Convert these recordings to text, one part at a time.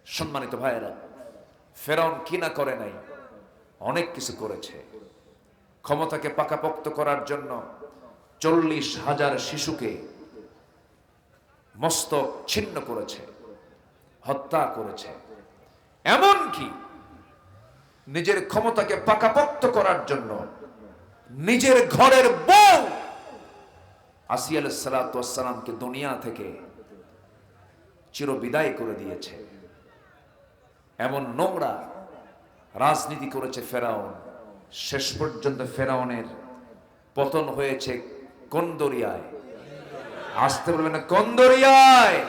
সম্মানিত ভাইয়েরা, ফেরাউন কি না করে নাই, অনেক কিছু করেছে। ক্ষমতাকে পাকাপোক্ত করার জন্য 40,000 শিশুকে মস্তক ছিন্ন করেছে, হত্যা করেছে। এমনকি নিজের ক্ষমতাকে পাকাপোক্ত করার জন্য নিজের ঘরের বউ আসিয়া আলাইহিস সালাতু ওয়াস সালামকে দুনিয়া থেকে চিরবিদায় করে দিয়েছে। এমন নোংরা রাজনীতি করেছে ফেরাউন। শেষ পর্যন্ত ফেরাউনের পতন হয়েছে কোন দরিয়ায়? আসতে বলবেন না, কোন দরিয়ায়?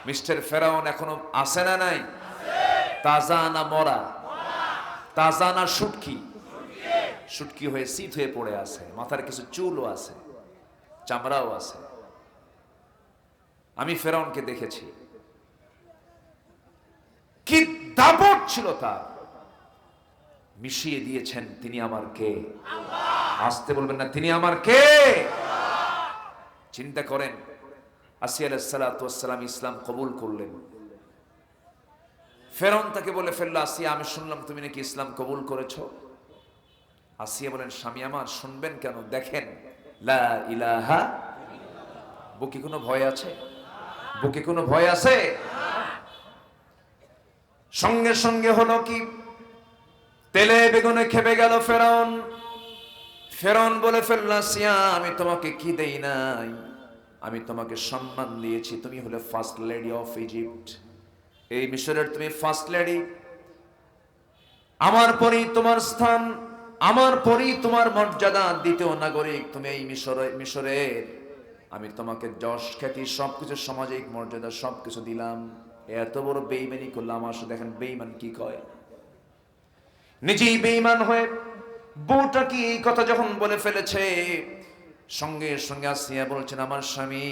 মিস্টার ফেরাউন এখনো আছে না নাই? তাজা না মরা? তাজা না শুটকি? শুটকি হয়ে শীত হয়ে পড়ে আছে, মাথার কিছু চুলও আছে, চামড়াও আছে। আমি ফেরাউনকে দেখেছি, কি দাপট ছিল তার। মিশিয়ে দিয়েছেন তিনি আমার কে? আসতে বলবেন না, তিনি আমার কে? চিন্তা করেন, আসিয়া আলাইহিস সালাতু ওয়াস সালাম ইসলাম কবুল করলেন। ফেরাউন তাকে বলে ফেলল, আসিয়া আমি শুনলাম তুমি নাকি ইসলাম কবুল করেছো। আসিয়া বলেন, স্বামী আমার শুনবেন কেন, দেখেন লা ইলাহা। বুকে কোনো ভয় আছে? বুকে কোনো ভয় আছে? সঙ্গে সঙ্গে হলো কি, তেলে বেগুনে খেপে গেল ফেরাউন। ফেরাউন বলে ফেলল, আসিয়া আমি তোমাকে কি দেই নাই, আমি তোমাকে সম্মান দিয়েছি। তুমি হলে ফার্স্ট লেডি অফ ইজিপ্ট, এই মিশরের তুমি ফার্স্ট লেডি। আমার পরেই তোমার স্থান, আমার পরেই তোমার মর্যাদা, দ্বিতীয় নাগরিক তুমি এই মিশরের। আমি তোমাকে যশ খ্যাতি সবকিছু, সামাজিক মর্যাদা সবকিছু দিলাম। এত বড় বেঈমানি করলাম। আসলে দেখেন বেঈমান কি কয়, নিজেই বেঈমান হয়ে বউটা কি এই কথা যখন বলে ফেলেছে, সঙ্গে সঙ্গে আসিয়া বলছেন, আমার স্বামী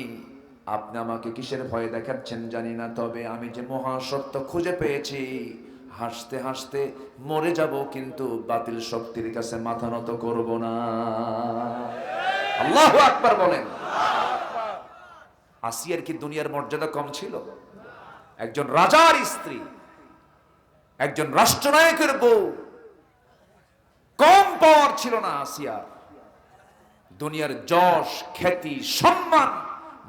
আপনি আমাকে কিসের ভয় দেখাচ্ছেন জানি না, তবে আমি যে মহাসত্য খুঁজে পেয়েছি, হাসতে হাসতে মরে যাব কিন্তু বাতিল শক্তির কাছে মাথা নত করব না। আল্লাহু আকবার বলেন। আসিয়ার কি দুনিয়ার মর্যাদা কম ছিল? একজন রাজার স্ত্রী, একজন রাষ্ট্রনায়কের বউ, কম পাওয়ার ছিল না আসিয়ার। দুনিয়ার যশ খ্যাতি সম্মান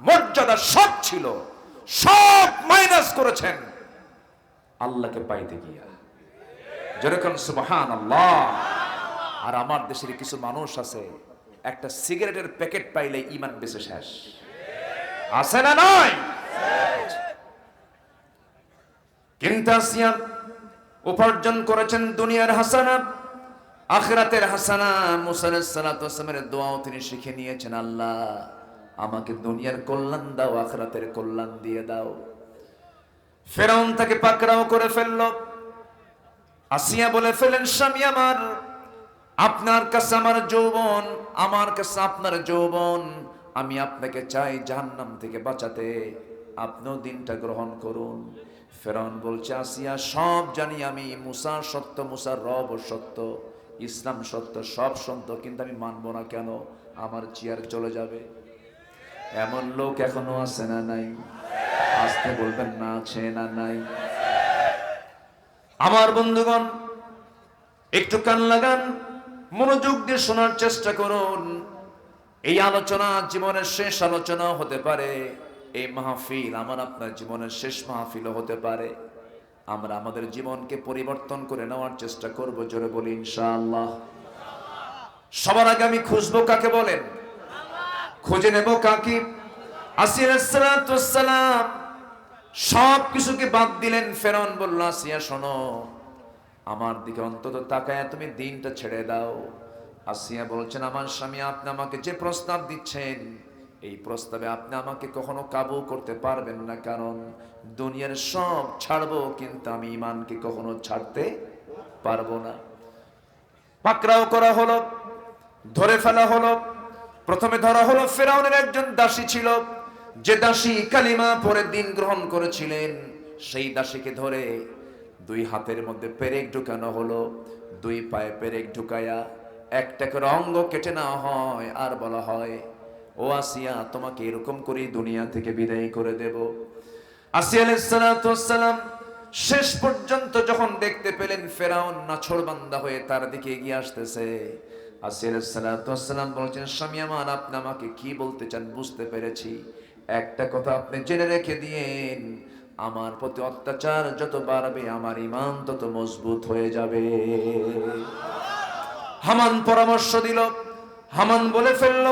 মর্যাদা সব ছিল, সব মাইনাস করেছেন আল্লাহকে পাইতে গিয়া। যেরকম সুবহানাল্লাহ। আর আমার দেশের কিছু মানুষ আছে, একটা সিগারেটের প্যাকেট পাইলে ঈমান বেঁচে শেষ। আছে না নয়? কিন্তু আসিয়া উপার্জন করেছেন দুনিয়ার হাসানা, আখিরাতের হাসানা। মুসা আলাইহিস সালাতু ওয়াস সালামের দোয়াও তিনি শিখে নিয়েছেন, আল্লাহ আমাকে দুনিয়ার কল্যাণ দাও, আখিরাতের কল্যাণ দিয়ে দাও। ফেরাউন তাকে পাকড়াও করে ফেলল। আসিয়া বলে ফেলেন, স্বামী আমার, আপনার কাছে আমার যৌবন, আমার কাছে আপনার যৌবন, আমি আপনাকে চাই জাহান্নাম থেকে বাঁচাতে, আপনিও দিনটা গ্রহণ করুন। ফেরাউন বলছে, আসিয়া সব জানি আমি, মুসা সত্য, মুসার রব সত্য, ইসলাম সত্য, সব সত্য, কিন্তু আমি মানব না। কেন? আমার চেয়ার চলে যাবে। এমন লোক এখনো আছে না নাই? আসতে বলবেন না, আছে না নাই? আমার বন্ধুগণ, একটু কান লাগান, মনোযোগ দিয়ে শোনার চেষ্টা করুন। এই আলোচনা জীবনের শেষ আলোচনা হতে পারে। এই মাহফিল আমার আপনার জীবনের শেষ মাহফিলও হতে পারে। আমরা আমাদের জীবনকে পরিবর্তন করে নেওয়ার চেষ্টা করব। জোরে বলি ইনশাআল্লাহ। সবার আগে আমি খুঁজবো কাকে বলেন? খুঁজে নেব কাকে? আসিয়া আলাইহিস সালাতু ওয়াস সালাম সব কিছুকে বাদ দিলেন। ফেরাউন বলল, আসিয়া শোনো, আমার দিকে অন্তত তাকায় তুমি দিনটা ছেড়ে দাও। আসিয়া বলছেন, আমার স্বামী আপনি আমাকে যে প্রস্তাব দিচ্ছেন, এই প্রস্তাবে আপনি আমাকে কখনো কাবু করতে পারবেন না, কারণ দুনিয়ার সব ছাড়বো কিন্তু আমি ঈমানকে কখনো ছাড়তে পারবো না। পাকড়াও করা হলো, ধরে ফেলা হলো। প্রথমে ধরা হলো ফেরাউনের একজন দাসী ছিল, যে দাসী কালিমা পরে দিন গ্রহণ করেছিলেন। সেই দাসীকে ধরে দুই হাতের মধ্যে পেরেক ঢুকানো হলো, দুই পায়ে পেরেক ঢুকায়া একটা করে অঙ্গ কেটে নেওয়া হয়, আর বলা হয়, ও আসিয়া তোমাকে এরকম করে দুনিয়া থেকে বিদায় করে দেব। আসিয়া আলাইহিস সালাতু ওয়াস সালাম শেষ পর্যন্ত যখন দেখতে পেলেন ফেরাউন নাছোড়বান্দা হয়ে তার দিকে এগিয়ে আসতেছে, আসিয়া আলাইহিস সালাতু ওয়াস সালাম বলছেন, স্বামী আমার, আপনি আমাকে কি বলতে চান বুঝতে পেরেছি। একটা কথা আপনি জেনে রেখে দিয়েন, আমার প্রতি অত্যাচার যত বাড়বে আমার ঈমান তত মজবুত হয়ে যাবে। হামান পরামর্শ দিল, হামান বলে ফেলল,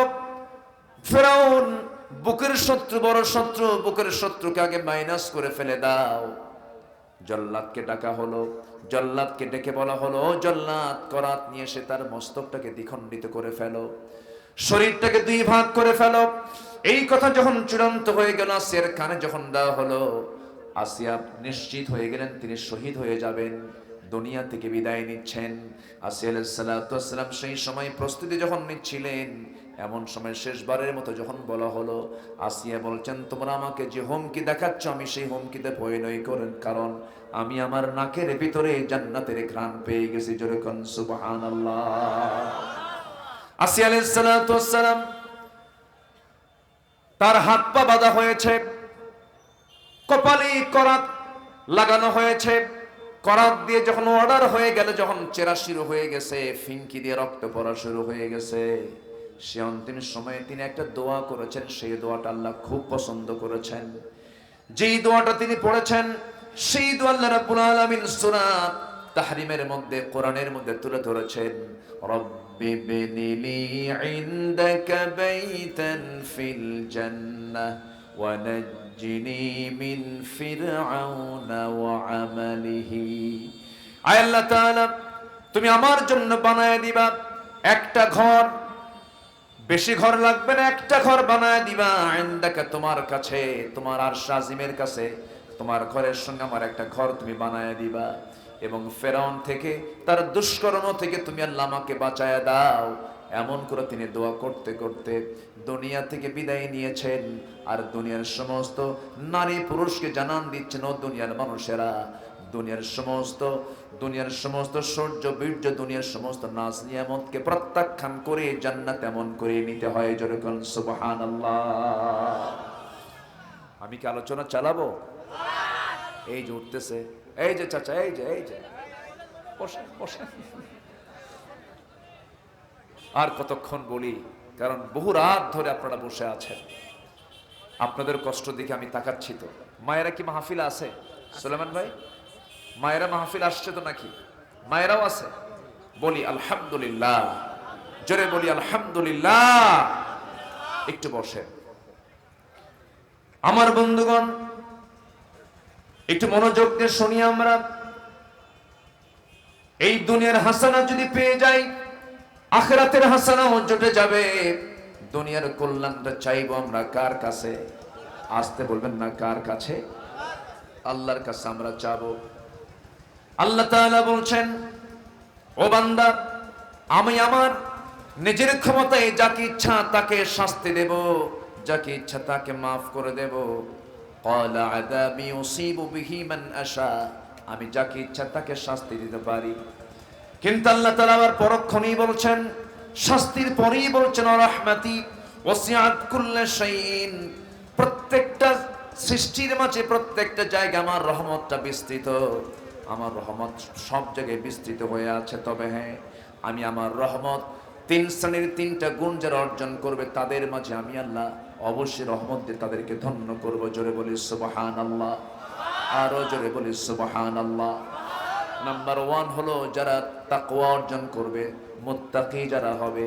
ফেরাউন বুকের শত্রু, বড় শত্রু, বুকের শত্রুকে আগে মাইনাস করে ফেলে দাও। জল্লাদকে ডাকা হলো, জল্লাদকে ডেকে বলা হলো, ও জল্লাদ, করাত নিয়ে এসে তার মস্তকটাকে দ্বিখণ্ডিত করে ফেলো, শরীরটাকে দুই ভাগ করে ফেলো। এই কথা যখন চূড়ান্ত হয়ে গেল, আসিয়ার কানে যখন দেওয়া হলো, আসিয়া নিশ্চিত হয়ে গেলেন তিনি শহীদ হয়ে যাবেন, দুনিয়া থেকে বিদায় নিচ্ছেন। আসিয়া আলাইহিস সালাতু ওয়াস সালাম সেই সময় প্রস্তুতি যখন নিচ্ছিলেন, এমন সময় শেষবারের মতো যখন বলা হলো, আসিয়া বলছেন, তোমরা আমাকে যে হুমকি দেখাচ্ছ আমি সেই হুমকিতে ভয় নই করেন, কারণ আমি আমার নাকের ভিতরে জান্নাতের ঘ্রাণ পেয়ে গেছি। জোরে কোন সুবহানাল্লাহ। আসিয়া আলাইহিস সালাতু ওয়াস সালাম তার হাত পা বাঁধা হয়েছে, কপালে করাত লাগানো হয়েছে, করাত দিয়ে যখন অর্ডার হয়ে গেল, যখন চেরা শুরু হয়ে গেছে, ফিনকি দিয়ে রক্ত পড়া শুরু হয়ে গেছে, সে অন্তিম সময়ে তিনি একটা দোয়া করেছেন, সেই দোয়াটা আল্লাহ খুব পছন্দ করেছেন। যেই দোয়াটা তিনি পড়েছেন, সেই দোয়া আল্লাহ রাব্বুল আলামিন সূরা তাহরিমের মধ্যে, কোরআনের মধ্যে তুলে ধরেছেন, রব্বি বিনিলি ইনদাকা বাইতান ফিল জান্নাহ ওয়া নাজ্জিনি মিন ফিরআউনা ওয়া আমালিহি। আয় আল্লাহ তাআলা, তুমি আমার জন্য বানায় দিবা একটা ঘর, বেশি ঘর লাগবে না, একটা ঘর বানায় দিবা, ইনদাকা তোমার কাছে, তোমার আরশ আজিমের কাছে, তোমার ঘরের সঙ্গে আমার একটা ঘর তুমি বানায় দিবা, এবং ফেরাউন থেকে, তার দুষ্কর্ম থেকে তুমি আল্লাহ আমাকে বাঁচায় দাও। এমন করে তিনি দোয়া করতে করতে দুনিয়া থেকে বিদায় নিয়েছেন। আর দুনিয়ার সমস্ত নারী পুরুষকে জানান দিচ্ছেন, ও দুনিয়ার মানুষেরা, দুনিয়ার সমস্ত সূর্য বীর্য, দুনিয়ার সমস্ত নাজ নিয়ামতকে প্রত্যাখ্যান করে জান্নাত এমন করে নিতে হয়। জোরে বলুন সুবহানাল্লাহ। আমি কি আলোচনা চালাবো? এই যে উঠতেছে, এই যে চাচা, এই যে বসেন বসেন। আর কতক্ষণ বলি, কারণ বহু রাত ধরে আপনারা বসে আছেন, আপনাদের কষ্ট দেখে আমি তাকাচ্ছি। তো মায়েরা কি মাহফিল আছে? সুলেমান ভাই, মায়েরা মাহফিল আসছে তো নাকি? মায়েরাও আছে? বলি আলহামদুলিল্লাহ, জোরে বলি আলহামদুলিল্লাহ। একটু বসে। আমার বন্ধুগণ, একটু মনোযোগ দিয়ে শুনি। আমরা এই দুনিয়ার হাসানা যদি পেয়ে যাই, আখিরাতের হাসানাও জুটে যাবে। দুনিয়ার কল্যাণটা চাইবো আমরা কার কাছে? আসতে বলবেন না, কার কাছে? আল্লাহর কাছে আমরা চাবো। আল্লাহ তাআলা বলছেন, ও বান্দা, আমি আমার নিজের ক্ষমতায় যাকে ইচ্ছা তাকে শাস্তি দেব, যাকে ইচ্ছা তাকে মাফ করে দেব। ক্বালা আযাবি ইউসিবু বিহি মান আশা, আমি যাকে ইচ্ছা তাকে শাস্তি দিতে পারি। কিন্তু আল্লাহ তাআলা আবার পরক্ষণেই বলছেন, শাস্তির পরেই বলছেন, রাহমাতি ওয়াসিআত কুল্লা শাইইন, প্রত্যেকটা সৃষ্টির মাঝে, প্রত্যেকটা জায়গায় আমার রহমতটা বিস্তৃত, আমার রহমত সব জায়গায় বিস্তৃত হয়ে আছে। তবে হ্যাঁ, আমি আমার রহমত তিন শ্রেণীর তিনটা গুণ যারা অর্জন করবে তাদের মাঝে আমি আল্লাহ অবশ্যই রহমত দিয়ে তাদেরকে ধন্য করব। জোরে বলি সুবহানাল্লাহ, আরো জোরে বলি সুবহানাল্লাহ। নাম্বার 1 হলো যারা তাকওয়া অর্জন করবে, মুত্তাকি যারা হবে,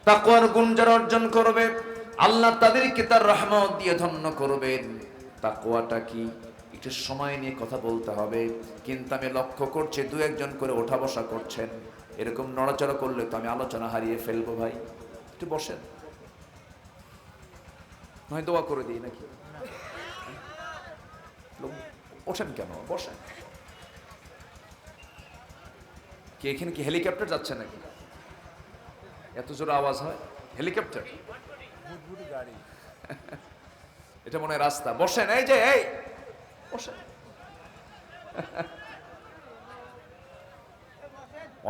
তাকওয়ার গুণ যারা অর্জন করবে, আল্লাহ তাদেরকে তার রহমত দিয়ে ধন্য করবেন। তাকওয়াটা কি? একটু সময় নিয়ে কথা বলতে হবে, কিন্তু আমি লক্ষ্য করছি দু একজন করে ওঠা বসা করছেন। এরকম নড়াচড়া করলে তো আমি আলোচনা হারিয়ে ফেলবো। ভাই একটু বসেন, নয় দোয়া করে দিই নাকি? ওঠেন কেন? বসেন। কি এখানে কি হেলিকপ্টার যাচ্ছে নাকি? এত জোর আওয়াজ হয়? হেলিকপ্টার? এটা মনে হয় রাস্তা। বসেন, এই যে, এই বসেন।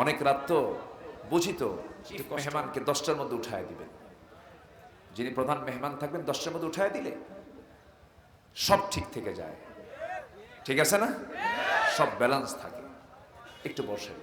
অনেক রাত তো, বুঝি তো, মেহমানকে 10টার মধ্যে উঠায় দিবেন। যিনি প্রধান মেহমান থাকবেন 10টার মধ্যে উঠায় দিলে সব ঠিক থেকে যায়। ঠিক আছে না? সব ব্যালেন্স থাকে। একটু বসে।